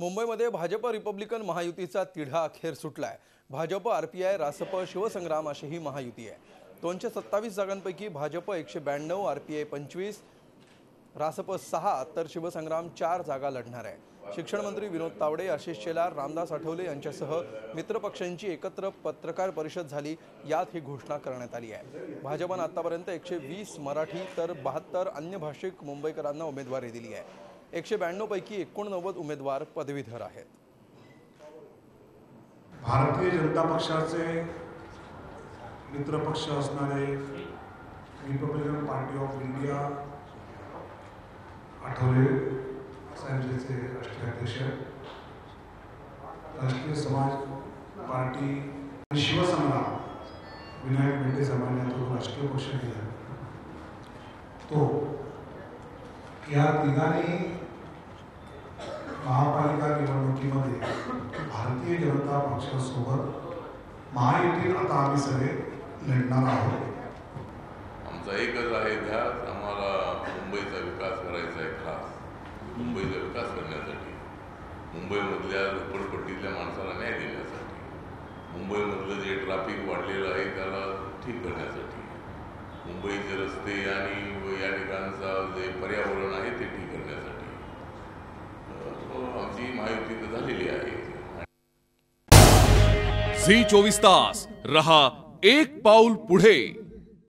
मुंबईमध्ये भाजप रिपब्लिकन महायुतीचा तिढा अखेर सुटलाय। भाजप, आरपीआय, रासप, शिवसंग्राम अशी ही महायुती आहे। 227 जागांपैकी भाजप 192, आरपीआय 25, रासप 6 तर शिवसंग्राम 4 जागा लढणार आहे। शिक्षण मंत्री विनोद तावडे, आशिष शेलार, रामदास आठवले यांच्यासह मित्रपक्षांची एकत्र पत्रकार परिषद झाली। यात ही घोषणा करण्यात आली आहे। भाजपने आतापर्यंत 120 मराठी तर 72 अन्य भाषिक मुंबईकरांना उमेदवारी दिली आहे। 192 पैकी 89 उमेदवार पदवीधर आहेत। भारतीय जनता पक्षाचे मित्रपक्ष असणारे Republican party of India Athawale साहेबांचे राष्ट्रीय अध्यक्ष, राष्ट्रीय समाज पार्टी आणि शिवसंग्राम विनायक मेटे साहेबांनी तो राष्ट्रीय पक्ष दिला। तो या तिघांनी महापालिका निवडणुकीमध्ये भारतीय जनता पक्षासोबत महायुतीत आता आम्ही सगळे लढणार आहोत। आमचा एकच आहे ध्यास, आम्हाला मुंबईचा विकास करायचा आहे। खास मुंबईचा विकास करण्यासाठी, मुंबईमधल्या झोपडपट्टीतल्या माणसाला न्याय देण्यासाठी, मुंबईमधलं जे ट्रॅफिक वाढलेलं आहे त्याला ठीक करण्यासाठी, मुंबईचे रस्ते आणि या ठिकाणचा जे पर्यावरण आहे ते ठीक करण्यासाठी आमची महायुती झालेली आहे। झी 24 तास रहा एक पाऊल पुढे।